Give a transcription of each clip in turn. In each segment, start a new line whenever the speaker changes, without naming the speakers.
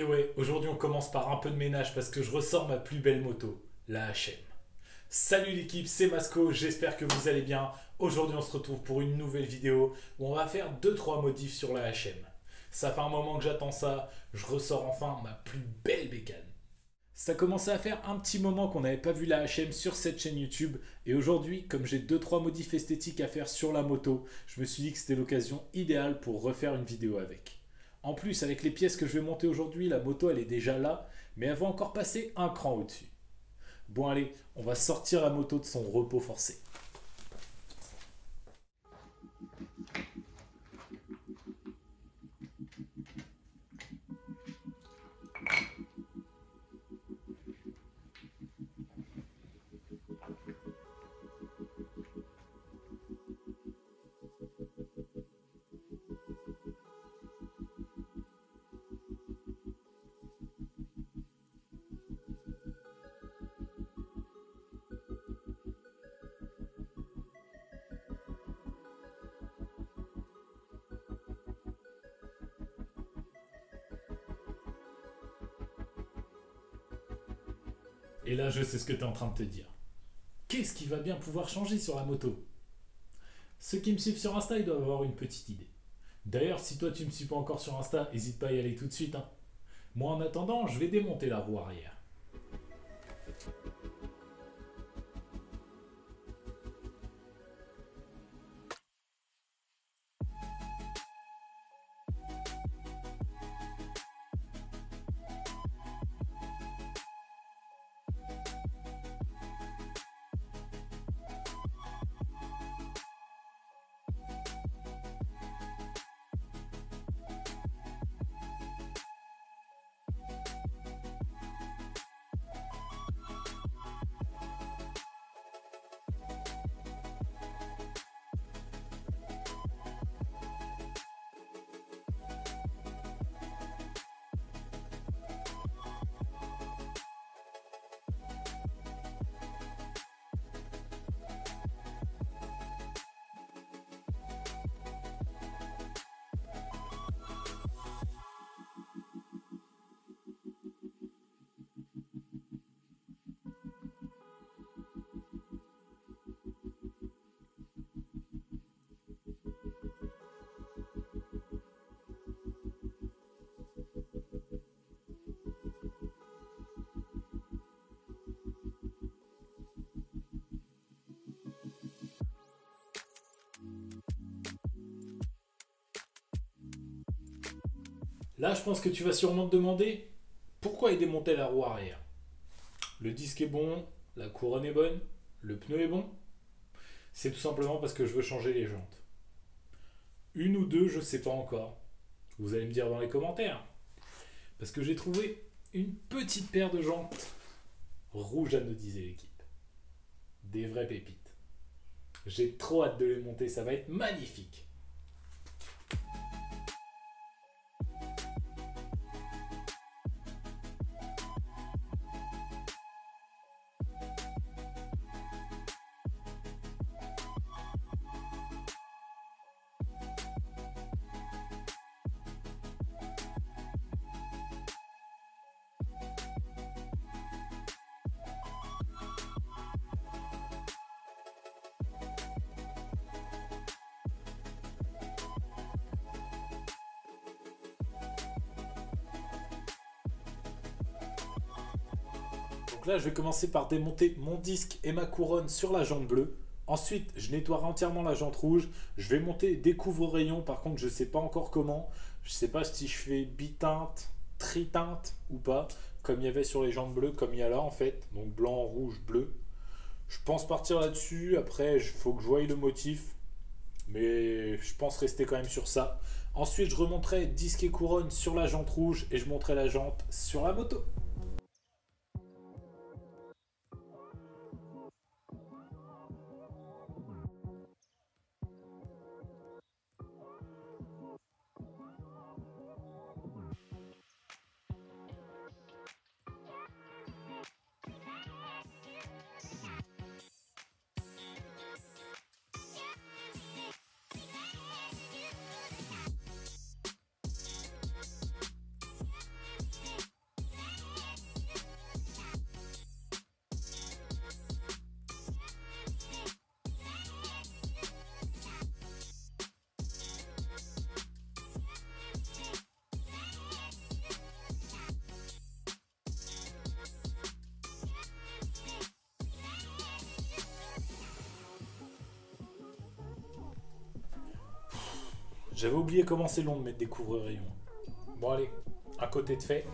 Et ouais, aujourd'hui on commence par un peu de ménage parce que je ressors ma plus belle moto, la HM. Salut l'équipe, c'est Masco, j'espère que vous allez bien. Aujourd'hui on se retrouve pour une nouvelle vidéo où on va faire deux trois modifs sur la HM. Ça fait un moment que j'attends ça, je ressors enfin ma plus belle bécane. Ça commençait à faire un petit moment qu'on n'avait pas vu la HM sur cette chaîne YouTube et aujourd'hui, comme j'ai deux trois modifs esthétiques à faire sur la moto, je me suis dit que c'était l'occasion idéale pour refaire une vidéo avec. En plus, avec les pièces que je vais monter aujourd'hui, la moto elle est déjà là, mais elle va encore passer un cran au-dessus. Bon allez, on va sortir la moto de son repos forcé. Et là, je sais ce que tu es en train de te dire. Qu'est-ce qui va bien pouvoir changer sur la moto? Ceux qui me suivent sur Insta, ils doivent avoir une petite idée. D'ailleurs, si toi tu me suis pas encore sur Insta, n'hésite pas à y aller tout de suite, hein. Moi en attendant, je vais démonter la roue arrière. Là, je pense que tu vas sûrement te demander pourquoi il démontait la roue arrière. Le disque est bon, la couronne est bonne, le pneu est bon. C'est tout simplement parce que je veux changer les jantes. Une ou deux, je sais pas encore. Vous allez me dire dans les commentaires. Parce que j'ai trouvé une petite paire de jantes rouges anodisées, l'équipe. Des vraies pépites. J'ai trop hâte de les monter, ça va être magnifique. Donc là, je vais commencer par démonter mon disque et ma couronne sur la jante bleue. Ensuite, je nettoierai entièrement la jante rouge. Je vais monter des couvre-rayons. Par contre, je ne sais pas encore comment. Je ne sais pas si je fais biteinte, triteinte ou pas. Comme il y avait sur les jantes bleues, comme il y a là en fait. Donc blanc, rouge, bleu. Je pense partir là-dessus. Après, il faut que je voie le motif. Mais je pense rester quand même sur ça. Ensuite, je remonterai disque et couronne sur la jante rouge. Et je monterai la jante sur la moto. J'avais oublié comment c'est long de mettre des couvre-rayons. Bon allez, un côté de fait,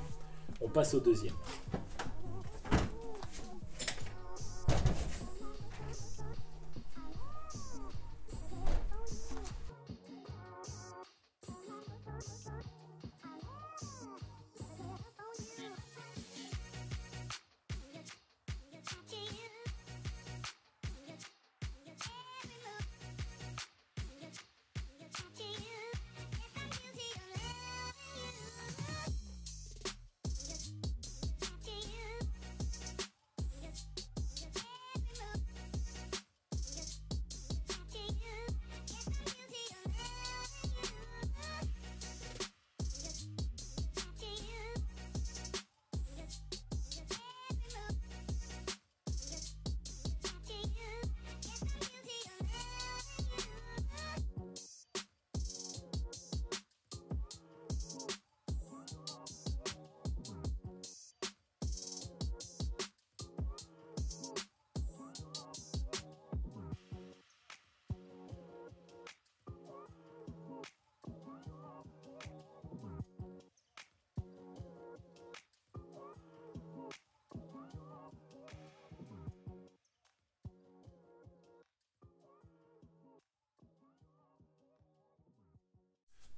on passe au deuxième.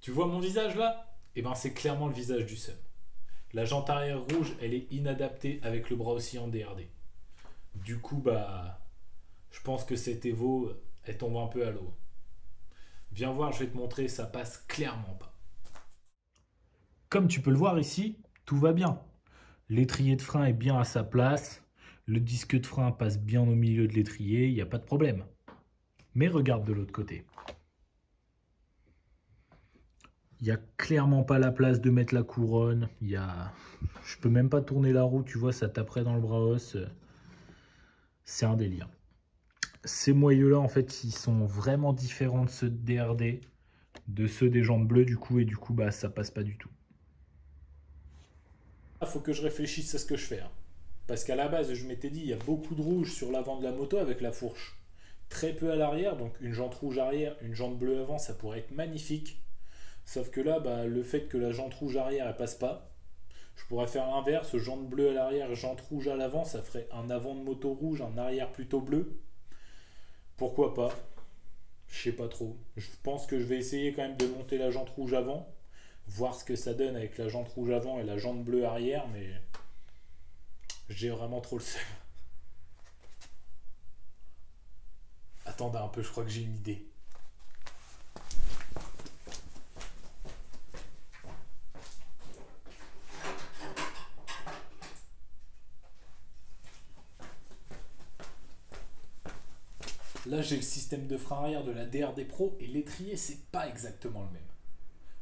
Tu vois mon visage là? Eh ben c'est clairement le visage du seum. La jante arrière rouge, elle est inadaptée avec le bras oscillant DRD. Du coup, bah, je pense que cette Evo, elle tombe un peu à l'eau. Viens voir, je vais te montrer, ça passe clairement pas. Comme tu peux le voir ici, tout va bien. L'étrier de frein est bien à sa place. Le disque de frein passe bien au milieu de l'étrier, il n'y a pas de problème. Mais regarde de l'autre côté. Il n'y a clairement pas la place de mettre la couronne. Je peux même pas tourner la roue, tu vois, ça taperait dans le bras os. C'est un délire. Ces moyeux-là, en fait, ils sont vraiment différents de ceux de DRD, de ceux des jantes bleues, du coup, et du coup, bah, ça passe pas du tout. Il faut que je réfléchisse à ce que je fais. Parce qu'à la base, je m'étais dit, il y a beaucoup de rouge sur l'avant de la moto avec la fourche. Très peu à l'arrière, donc une jante rouge arrière, une jante bleue avant, ça pourrait être magnifique. Sauf que là, bah, le fait que la jante rouge arrière, elle passe pas. Je pourrais faire l'inverse, jante bleue à l'arrière, jante rouge à l'avant, ça ferait un avant de moto rouge, un arrière plutôt bleu. Pourquoi pas? Je sais pas trop. Je pense que je vais essayer quand même de monter la jante rouge avant, voir ce que ça donne avec la jante rouge avant et la jante bleue arrière, mais j'ai vraiment trop le seum. Attendez un peu, je crois que j'ai une idée. Là, j'ai le système de frein arrière de la DRD Pro et l'étrier, c'est pas exactement le même.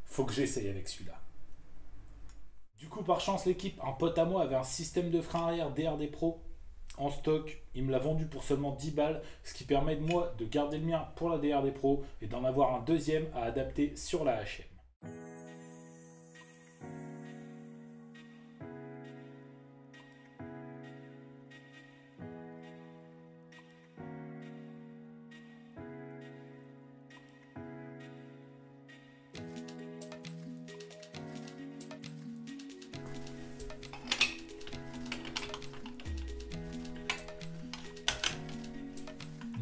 Faut que j'essaye avec celui-là. Du coup, par chance, l'équipe, un pote à moi avait un système de frein arrière DRD Pro en stock. Il me l'a vendu pour seulement 10 balles, ce qui permet de moi de garder le mien pour la DRD Pro et d'en avoir un deuxième à adapter sur la HM.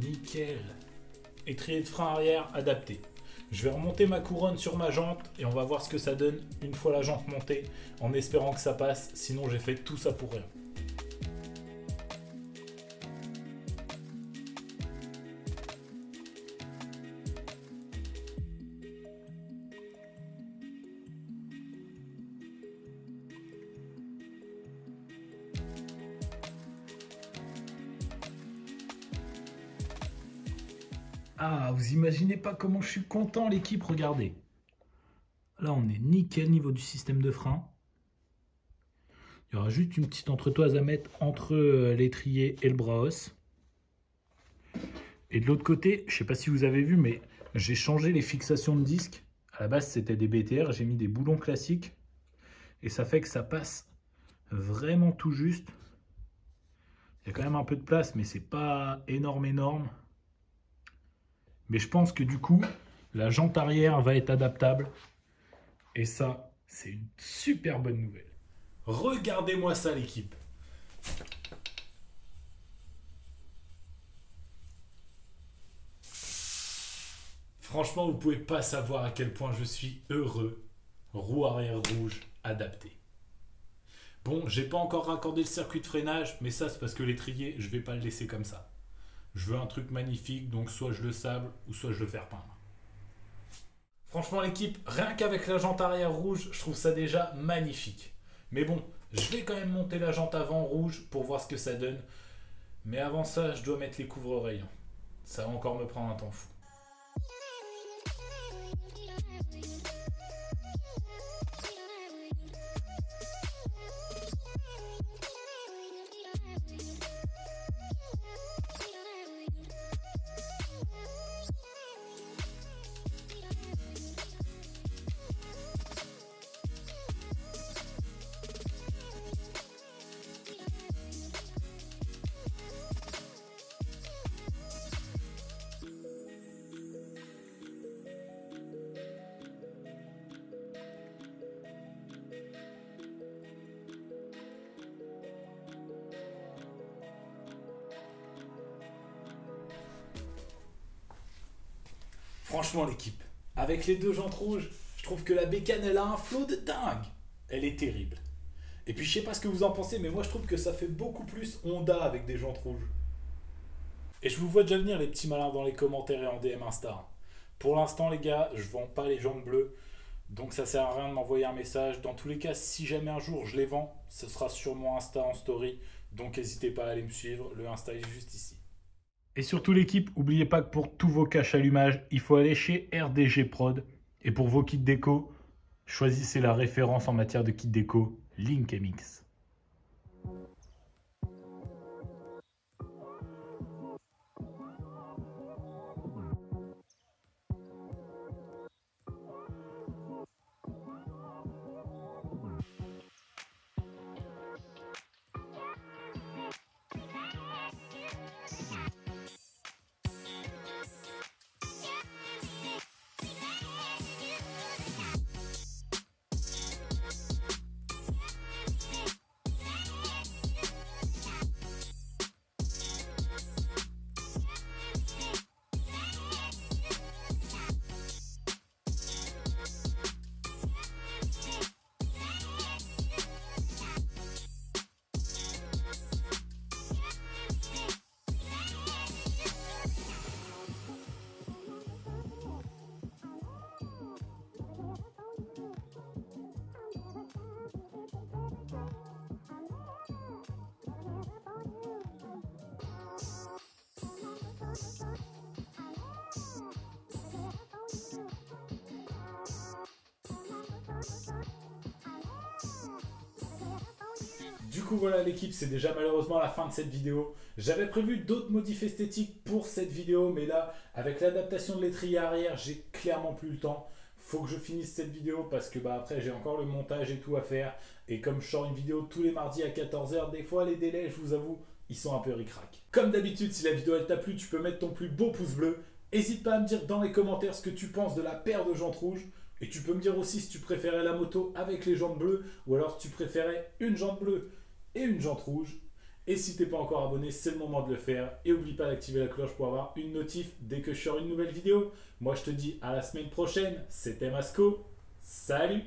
Nickel. Étrier de frein arrière adapté. Je vais remonter ma couronne sur ma jante et on va voir ce que ça donne une fois la jante montée, en espérant que ça passe, sinon j'ai fait tout ça pour rien. Ah, vous imaginez pas comment je suis content, l'équipe, regardez. Là, on est nickel niveau du système de frein. Il y aura juste une petite entretoise à mettre entre l'étrier et le bras os. Et de l'autre côté, je ne sais pas si vous avez vu, mais j'ai changé les fixations de disques. À la base, c'était des BTR, j'ai mis des boulons classiques. Et ça fait que ça passe vraiment tout juste. Il y a quand même un peu de place, mais c'est pas énorme. Mais je pense que du coup, La jante arrière va être adaptable. Et ça, c'est une super bonne nouvelle. Regardez-moi ça, l'équipe. Franchement, vous pouvez pas savoir à quel point je suis heureux. Roue arrière rouge adaptée. Bon, j'ai pas encore raccordé le circuit de freinage, mais ça c'est parce que l'étrier, je vais pas le laisser comme ça. Je veux un truc magnifique, donc soit je le sable ou soit je le fais repeindre. Franchement l'équipe, rien qu'avec la jante arrière rouge, je trouve ça déjà magnifique. Mais bon, je vais quand même monter la jante avant rouge pour voir ce que ça donne. Mais avant ça, je dois mettre les couvre-rayons. Ça va encore me prendre un temps fou. Franchement l'équipe, avec les deux jantes rouges, je trouve que la bécane elle a un flow de dingue. Elle est terrible. Et puis je sais pas ce que vous en pensez, mais moi je trouve que ça fait beaucoup plus Honda avec des jantes rouges. Et je vous vois déjà venir les petits malins dans les commentaires et en DM Insta. Pour l'instant les gars, je vends pas les jantes bleues, donc ça sert à rien de m'envoyer un message. Dans tous les cas, si jamais un jour je les vends, ce sera sur mon Insta en story, donc n'hésitez pas à aller me suivre, le Insta est juste ici. Et surtout l'équipe, n'oubliez pas que pour tous vos caches allumage, il faut aller chez RDG Prod. Et pour vos kits déco, choisissez la référence en matière de kit déco, Link MX. Du coup voilà l'équipe, c'est déjà malheureusement la fin de cette vidéo. J'avais prévu d'autres modifs esthétiques pour cette vidéo, mais là, avec l'adaptation de l'étrier arrière, j'ai clairement plus le temps. Faut que je finisse cette vidéo parce que après j'ai encore le montage et tout à faire. Et comme je sors une vidéo tous les mardis à 14 h, des fois les délais, je vous avoue, ils sont un peu ric-rac. Comme d'habitude, si la vidéo elle t'a plu, tu peux mettre ton plus beau pouce bleu. N'hésite pas à me dire dans les commentaires ce que tu penses de la paire de jantes rouges. Et tu peux me dire aussi si tu préférais la moto avec les jantes bleues ou alors si tu préférais une jante bleue et une jante rouge. Et si t'es pas encore abonné, c'est le moment de le faire. Et oublie pas d'activer la cloche pour avoir une notif dès que je sors une nouvelle vidéo. Moi je te dis à la semaine prochaine. C'était Masco. Salut!